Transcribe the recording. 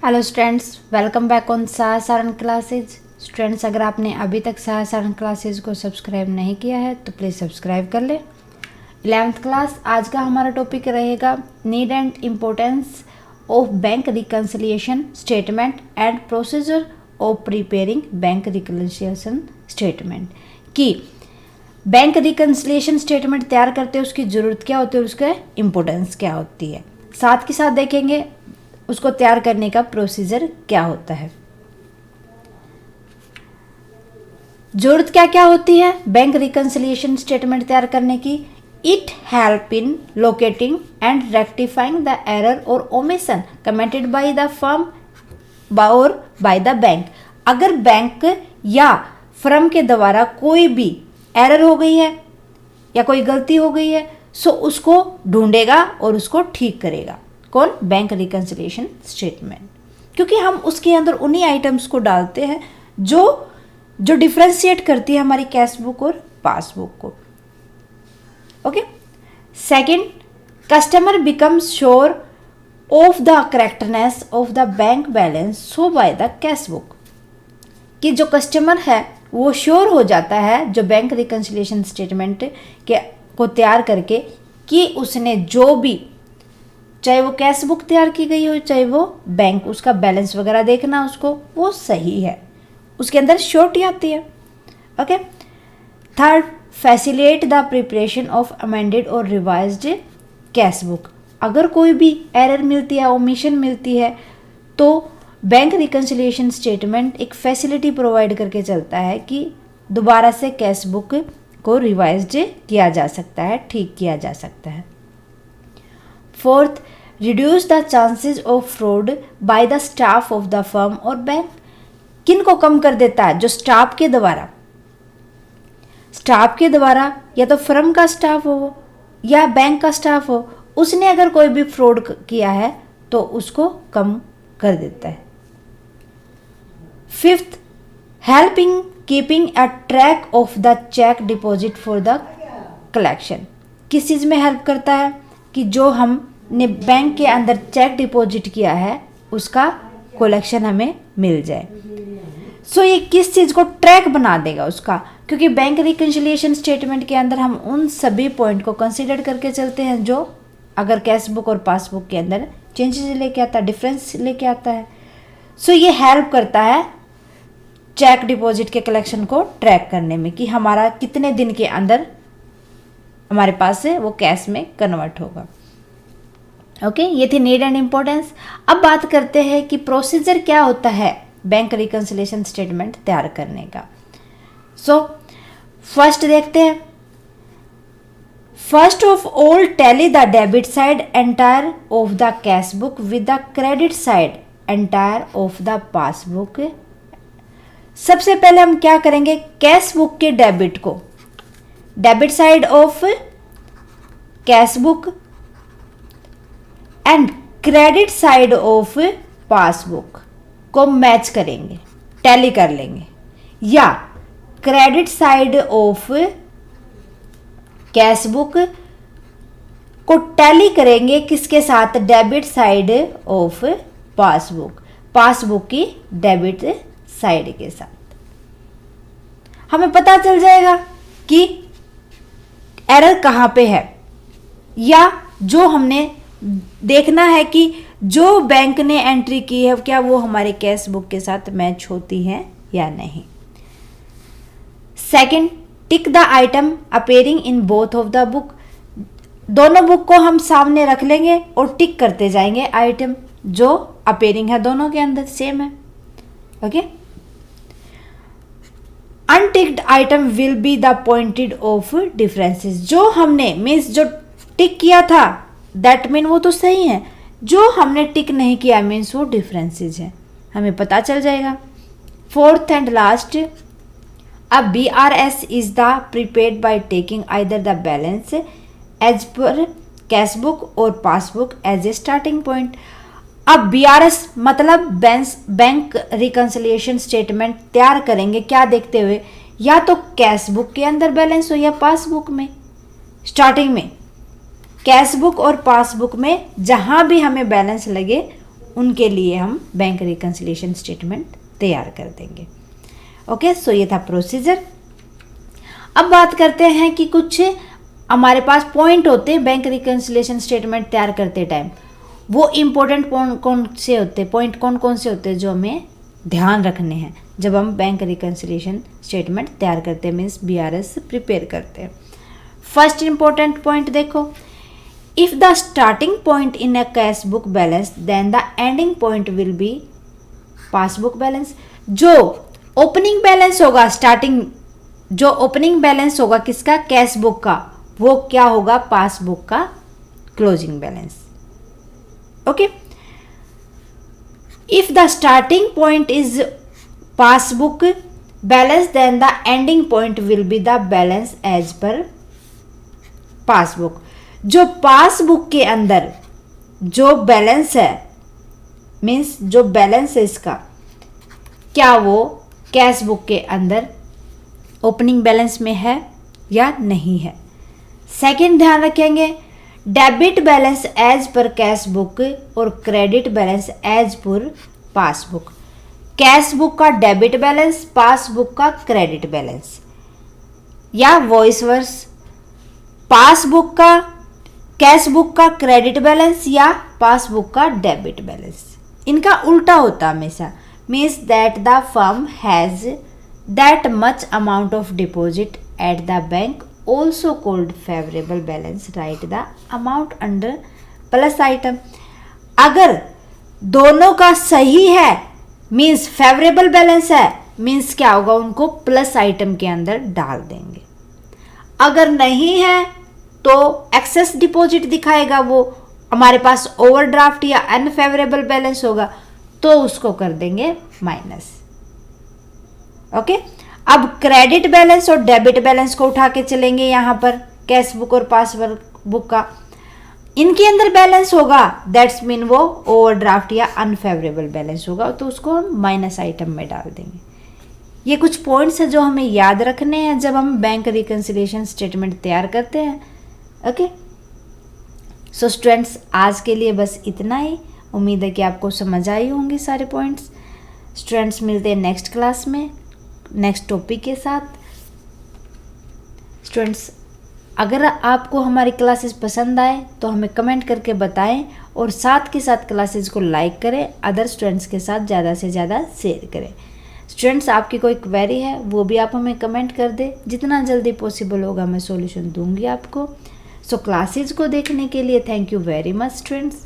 Hello students, welcome back on Saran classes. Students, अगर आपने अभी तक सारण क्लासेज को सब्सक्राइब नहीं किया है तो प्लीज़ सब्सक्राइब कर ले। 11th क्लास, आज का हमारा टॉपिक रहेगा need and importance of bank reconciliation statement and procedure of preparing bank reconciliation statement. कि बैंक रिकन्सिलिएशन स्टेटमेंट तैयार करते हैं उसकी ज़रूरत क्या होती है और उसका इम्पोर्टेंस क्या होती है। साथ के साथ देखेंगे उसको तैयार करने का प्रोसीजर क्या होता है। जरूरत क्या क्या होती है बैंक रिकन्सिलिएशन स्टेटमेंट तैयार करने की। It help in locating and rectifying the error और omission committed by the firm और बाय द बैंक। अगर बैंक या फर्म के द्वारा कोई भी एरर हो गई है या कोई गलती हो गई है सो उसको ढूंढेगा और उसको ठीक करेगा। कौन? Bank reconciliation statement. क्योंकि हम उसके अंदर उन्हीं आइटम्स को डालते हैं जो डिफ्रेंशिएट करती है हमारी कैश बुक और पासबुक को। Okay. Second, customer becomes sure of the correctness of the bank balance so by the cash book. कि जो कस्टमर है वो श्योर हो जाता है जो बैंक रिकन्सिलिएशन स्टेटमेंट को तैयार करके कि उसने जो भी, चाहे वो कैश बुक तैयार की गई हो चाहे वो बैंक, उसका बैलेंस वगैरह देखना उसको, वो सही है, उसके अंदर श्योरिटी आती है। Okay. Third, facilitate the preparation of amended और रिवाइज्ड कैश बुक। अगर कोई भी एरर मिलती है, ओमिशन मिलती है, तो बैंक रिकन्सिलिएशन स्टेटमेंट एक फैसिलिटी प्रोवाइड करके चलता है कि दोबारा से कैश बुक को रिवाइज्ड किया जा सकता है, ठीक किया जा सकता है। Fourth, reduce the chances of fraud by the staff of the firm और बैंक। किन को कम कर देता है? जो स्टाफ के द्वारा या तो फर्म का स्टाफ हो या बैंक का स्टाफ हो, उसने अगर कोई भी फ्रॉड किया है तो उसको कम कर देता है। Fifth, helping keeping a track of the check deposit for the collection. किस चीज़ में हेल्प करता है? कि जो हमने बैंक के अंदर चेक डिपॉजिट किया है उसका कलेक्शन हमें मिल जाए। सो ये किस चीज़ को ट्रैक बना देगा उसका, क्योंकि बैंक रिकन्सिलिएशन स्टेटमेंट के अंदर हम उन सभी पॉइंट को कंसीडर करके चलते हैं जो अगर कैश बुक और पासबुक के अंदर चेंजेस लेके आता है, डिफरेंस लेके आता है। सो ये हेल्प करता है चेक डिपॉजिट के कलेक्शन को ट्रैक करने में कि हमारा कितने दिन के अंदर हमारे पास से वो कैश में कन्वर्ट होगा। ओके, ये थी नीड एंड इम्पोर्टेंस। अब बात करते हैं कि प्रोसीजर क्या होता है बैंक रिकन्सिलिएशन स्टेटमेंट तैयार करने का। सो फर्स्ट देखते हैं। First of all, tally the debit side entire of the cash book with the credit side entire of the passbook. सबसे पहले हम क्या करेंगे? कैश बुक के डेबिट को, debit side of cash book and credit side of passbook को match करेंगे, tally कर लेंगे। या credit side of cash book को टैली करेंगे किसके साथ? Debit side of passbook, passbook की डेबिट साइड के साथ। हमें पता चल जाएगा कि एरर कहाँ पे है, या जो हमने देखना है कि जो बैंक ने एंट्री की है क्या वो हमारे कैश बुक के साथ मैच होती है या नहीं। Second, tick the item appearing in both of the book. दोनों बुक को हम सामने रख लेंगे और टिक करते जाएंगे आइटम जो अपेयरिंग है, दोनों के अंदर सेम है। Okay. Unticked item will be the pointed of differences. जो हमने मीन्स जो टिक किया था दैट मीन वो तो सही है, जो हमने टिक नहीं किया मीन्स वो डिफरेंसेस है, हमें पता चल जाएगा। Fourth and last, uh BRS is the prepared by taking either the balance as per cash book और passbook as a starting point. अब BRS मतलब बैंक रिकन्सिलिएशन स्टेटमेंट तैयार करेंगे क्या देखते हुए? या तो कैश बुक के अंदर बैलेंस हो या पासबुक में। स्टार्टिंग में कैश बुक और पासबुक में जहाँ भी हमें बैलेंस लगे उनके लिए हम बैंक रिकन्सिलिएशन स्टेटमेंट तैयार कर देंगे। ओके, सो ये था प्रोसीजर। अब बात करते हैं कि कुछ हमारे पास पॉइंट होते हैं बैंक रिकन्सिलिएशन स्टेटमेंट तैयार करते टाइम। वो इम्पोर्टेंट पॉइंट कौन से होते हैं, पॉइंट कौन कौन से होते हैं जो हमें ध्यान रखने हैं जब हम बैंक रिकन्सिलिएशन स्टेटमेंट तैयार करते हैं, मीन्स BRS प्रिपेयर करते हैं। फर्स्ट इम्पोर्टेंट पॉइंट देखो, if the starting point in a cash book balance then the ending point will be passbook balance. जो ओपनिंग बैलेंस होगा, स्टार्टिंग जो ओपनिंग बैलेंस होगा किसका, कैश बुक का, वो क्या होगा, पासबुक का closing balance. Okay, if the starting point is passbook balance then the ending point will be the balance as per passbook. जो पासबुक के अंदर जो बैलेंस है, मीन्स जो बैलेंस है इसका, क्या वो कैश बुक के अंदर ओपनिंग बैलेंस में है या नहीं है। सेकंड ध्यान रखेंगे, debit balance as per cash book और credit balance as per passbook. Cash book का डेबिट बैलेंस, पासबुक का क्रेडिट बैलेंस, या वॉइस वर्स, पासबुक का कैश बुक का क्रेडिट बैलेंस या पासबुक का डेबिट बैलेंस, इनका उल्टा होता हमेशा। Means that the firm has that much amount of deposit at the bank also called favorable balance, write the amount under plus item। अगर दोनों का सही है मीन्स फेवरेबल बैलेंस है, मीन्स क्या होगा, उनको प्लस आइटम के अंदर डाल देंगे। अगर नहीं है तो एक्सेस डिपॉजिट दिखाएगा, वो हमारे पास ओवरड्राफ्ट या अनफेवरेबल बैलेंस होगा तो उसको कर देंगे माइनस। ओके, अब क्रेडिट बैलेंस और डेबिट बैलेंस को उठा के चलेंगे यहाँ पर, कैश बुक और पासबुक का, इनके अंदर बैलेंस होगा, दैट्स मीन वो ओवरड्राफ्ट या अनफेवरेबल बैलेंस होगा, तो उसको हम माइनस आइटम में डाल देंगे। ये कुछ पॉइंट्स हैं जो हमें याद रखने हैं जब हम बैंक रिकन्सिलिएशन स्टेटमेंट तैयार करते हैं। ओके, सो स्टूडेंट्स आज के लिए बस इतना ही। उम्मीद है कि आपको समझ आई होंगी सारे पॉइंट्स। स्टूडेंट्स मिलते हैं नेक्स्ट क्लास में नेक्स्ट टॉपिक के साथ। स्टूडेंट्स अगर आपको हमारी क्लासेस पसंद आए तो हमें कमेंट करके बताएं और साथ के साथ क्लासेस को लाइक करें, अदर स्टूडेंट्स के साथ ज़्यादा से ज़्यादा शेयर करें। स्टूडेंट्स आपकी कोई क्वेरी है वो भी आप हमें कमेंट कर दें, जितना जल्दी पॉसिबल होगा मैं सॉल्यूशन दूंगी आपको। सो क्लासेस को देखने के लिए thank you very much students.